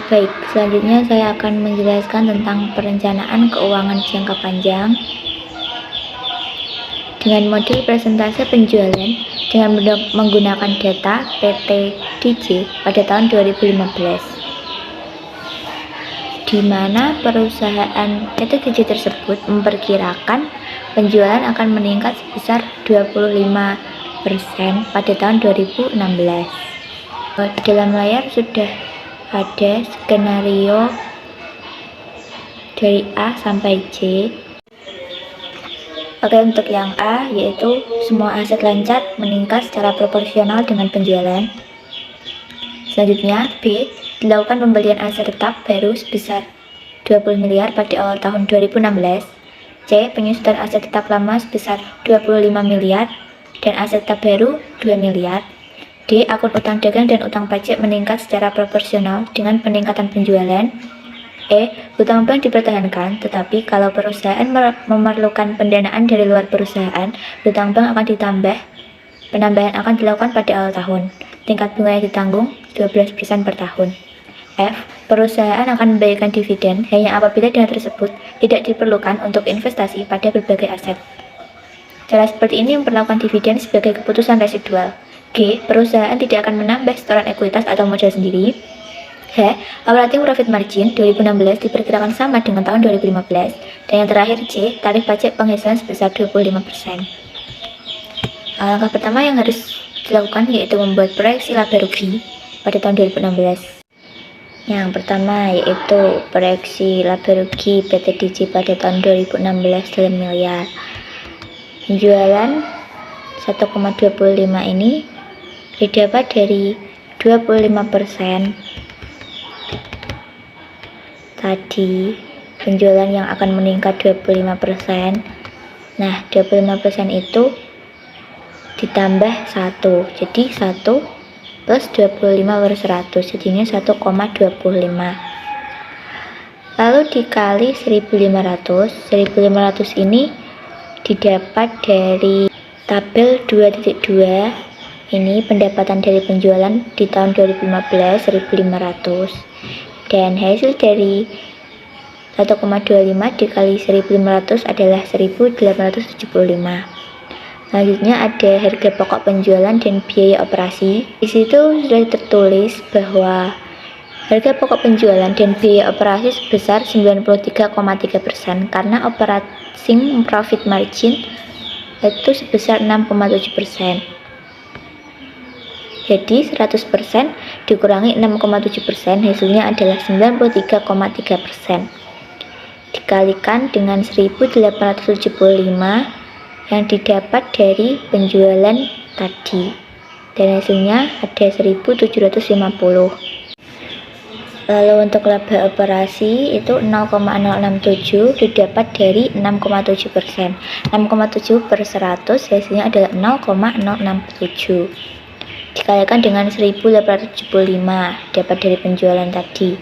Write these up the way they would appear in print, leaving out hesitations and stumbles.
Baik, selanjutnya saya akan menjelaskan tentang perencanaan keuangan jangka panjang dengan model presentase penjualan dengan menggunakan data PT DJ pada tahun 2015, di mana perusahaan PT DJ tersebut memperkirakan penjualan akan meningkat sebesar 25% pada tahun 2016. Dalam layar sudah ada skenario dari A sampai J. Oke, untuk yang A yaitu semua aset lancar meningkat secara proporsional dengan penjualan. Selanjutnya B, dilakukan pembelian aset tetap baru sebesar 20 miliar pada awal tahun 2016. C, penyusutan aset tetap lama sebesar 25 miliar dan aset tetap baru 2 miliar. D, akun utang dagang dan utang pajak meningkat secara proporsional dengan peningkatan penjualan. E, hutang bank dipertahankan, tetapi kalau perusahaan memerlukan pendanaan dari luar perusahaan, hutang bank akan ditambah. Penambahan akan dilakukan pada awal tahun. Tingkat bunga yang ditanggung 12% per tahun. F, perusahaan akan membayarkan dividen hanya apabila dana tersebut tidak diperlukan untuk investasi pada berbagai aset. Cara seperti ini memperlakukan dividen sebagai keputusan residual. G, perusahaan tidak akan menambah setoran ekuitas atau modal sendiri. H, operating profit margin 2016 diperkirakan sama dengan tahun 2015. Dan yang terakhir C, tarif pajak penghasilan sebesar 25%. Langkah pertama yang harus dilakukan yaitu membuat proyeksi laba rugi pada tahun 2016. Yang pertama yaitu proyeksi laba rugi PT DJ pada tahun 2016 dalam miliar. Penjualan 1,25 ini didapat dari 25% tadi, penjualan yang akan meningkat 25%. Nah, 25% itu ditambah 1, jadi 1 plus 25 per 100, jadinya 1,25. Lalu dikali 1500. 1500 ini didapat dari tabel 2.2. Ini pendapatan dari penjualan di tahun 2015 1.500 dan hasil dari 1,25 dikali 1.500 adalah 1.875. Selanjutnya ada harga pokok penjualan dan biaya operasi. Di situ sudah tertulis bahwa harga pokok penjualan dan biaya operasi sebesar 93,3% karena operating profit margin itu sebesar 6,7%. Jadi 100% dikurangi 6,7%, hasilnya adalah 93,3%. Dikalikan dengan 1.875 yang didapat dari penjualan tadi. Dan hasilnya ada 1.750. Lalu untuk laba operasi itu 0,067 didapat dari 6,7%. 6,7 per 100 hasilnya adalah 0,067. Dikalikan dengan 1.875 dapat dari penjualan tadi,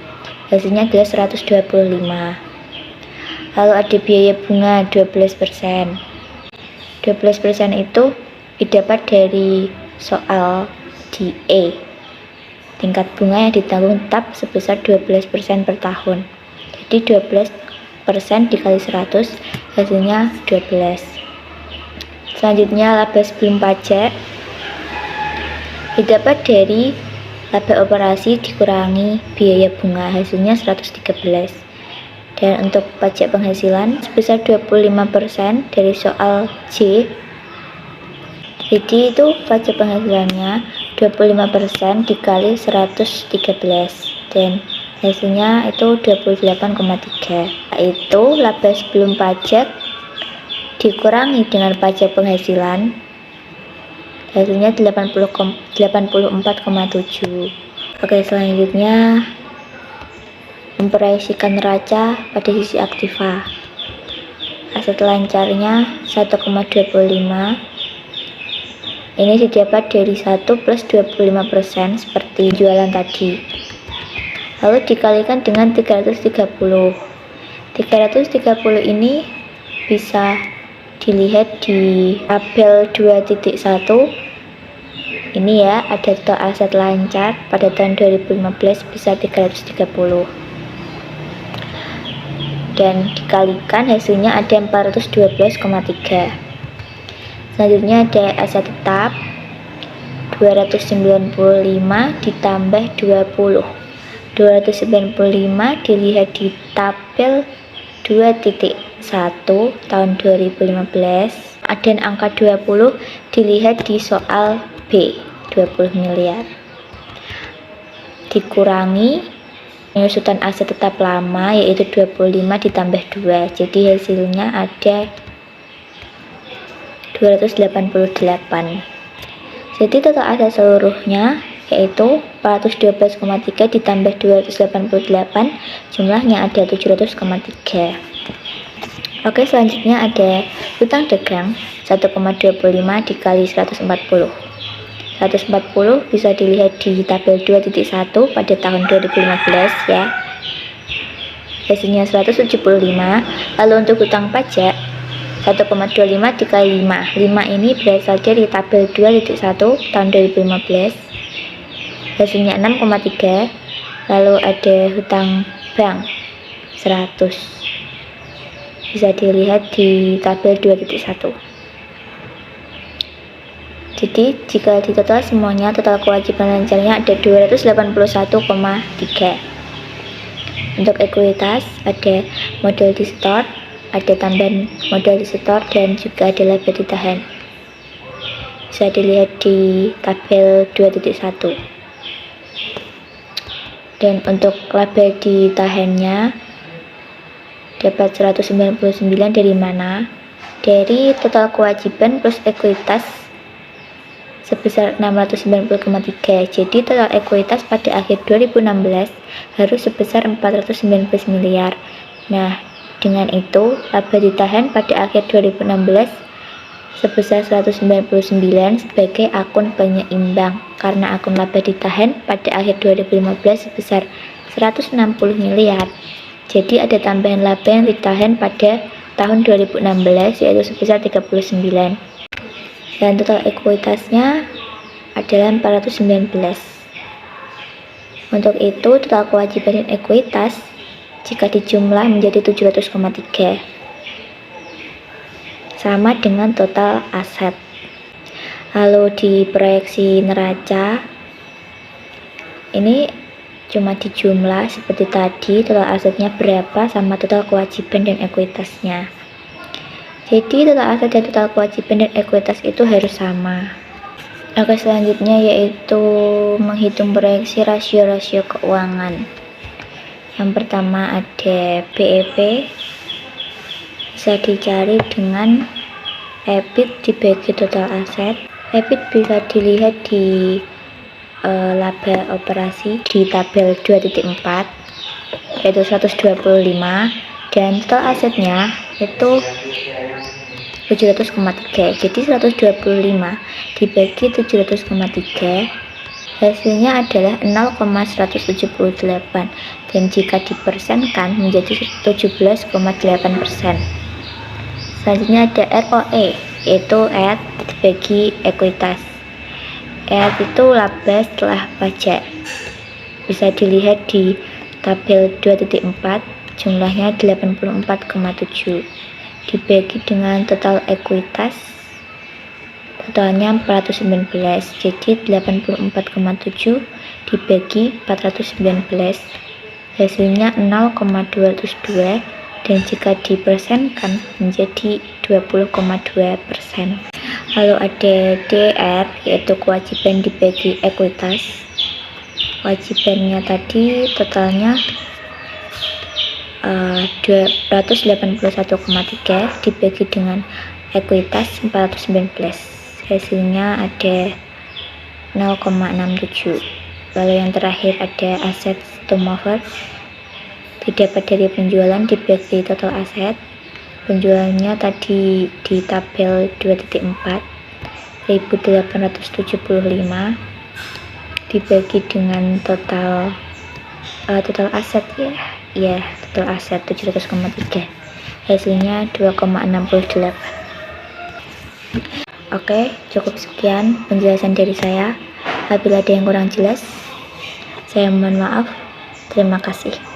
hasilnya adalah 125. Lalu ada biaya bunga 12%. 12% itu didapat dari soal di E. Tingkat bunga yang ditanggung tetap sebesar 12% per tahun. Jadi 12% dikali 100 hasilnya 12. Selanjutnya laba sebelum pajak didapat dari laba operasi dikurangi biaya bunga, hasilnya 113. Dan untuk pajak penghasilan sebesar 25% dari soal C. Jadi itu pajak penghasilannya 25% dikali 113 dan hasilnya itu 28,3. Itu laba sebelum pajak dikurangi dengan pajak penghasilan, hasilnya 84,7. Oke, selanjutnya memproyeksikan neraca pada sisi aktiva. Aset lancarnya 1,25. Ini didapat dari 1 plus 25% seperti jualan tadi. Lalu dikalikan dengan 330. 330 ini bisa dilihat di tabel 2.1 ini ya, ada total aset lancar pada tahun 2015 sebesar 330 dan dikalikan hasilnya ada 412,3. Selanjutnya ada aset tetap 295 ditambah 20. 295 dilihat di tabel 2.1 tahun 2015 dan angka 20 dilihat di soal B, 20 miliar. Dikurangi penyusutan aset tetap lama yaitu 25 ditambah 2, jadi hasilnya ada 288. Jadi total aset seluruhnya yaitu 412,3 ditambah 288, jumlahnya ada 700,3. Oke, selanjutnya ada hutang dagang 1,25 dikali 140. 140 bisa dilihat di tabel 2.1 pada tahun 2015 ya. Hasilnya 175. Lalu untuk hutang pajak 1,25 dikali 5. 5 ini berasal dari tabel 2.1 tahun 2015. Hasilnya 6,3. Lalu ada hutang bank 100. Bisa dilihat di tabel 2.1. Jadi jika ditotal semuanya, total kewajiban lancarnya ada 281,3. Untuk ekuitas ada modal di store, ada tambahan modal di store, dan juga ada laba ditahan. Bisa dilihat di tabel 2.1. Dan untuk laba ditahannya dapat 199 dari mana? Dari total kewajiban plus ekuitas sebesar 690,3. Jadi total ekuitas pada akhir 2016 harus sebesar 419 miliar. Nah, dengan itu laba ditahan pada akhir 2016 sebesar 199 sebagai akun penyeimbang, karena akun laba ditahan pada akhir 2015 sebesar 160 miliar. Jadi ada tambahan laba yang ditahan pada tahun 2016 yaitu sebesar 39. Dan total ekuitasnya adalah 419. Untuk itu total kewajiban dan ekuitas jika dijumlah menjadi 700,3, sama dengan total aset. Lalu di proyeksi neraca ini cuma dijumlah seperti tadi, total asetnya berapa sama total kewajiban dan ekuitasnya. Jadi total aset dan total kewajiban dan ekuitas itu harus sama. Oke, selanjutnya yaitu menghitung proyeksi rasio-rasio keuangan. Yang pertama ada BEP, bisa dicari dengan EBIT dibagi total aset. EBIT bisa dilihat di laba operasi di tabel 2.4 yaitu 125, dan total asetnya itu 700,3. Jadi 125 dibagi 700,3 hasilnya adalah 0,178, dan jika dipersenkan menjadi 17,8%. Selanjutnya ada ROE yaitu EAT dibagi ekuitas. EAT itu laba setelah pajak, bisa dilihat di tabel 2.4, jumlahnya 84,7 dibagi dengan total ekuitas, totalnya 419, jadi 84,7 dibagi 419 hasilnya 0,202, dan jika dipersenkan menjadi 20,2%. Lalu ada DR yaitu kewajiban dibagi ekuitas. Kewajibannya tadi totalnya 281,3 dibagi dengan ekuitas 419 hasilnya ada 0,67. Lalu yang terakhir ada aset turnover didapat dari penjualan dibagi total aset. Penjualannya tadi di tabel 2.4 1.875 dibagi dengan total aset ya total aset 700,3 hasilnya 2,68. Oke, cukup sekian penjelasan dari saya. Apabila ada yang kurang jelas, saya mohon maaf. Terima kasih.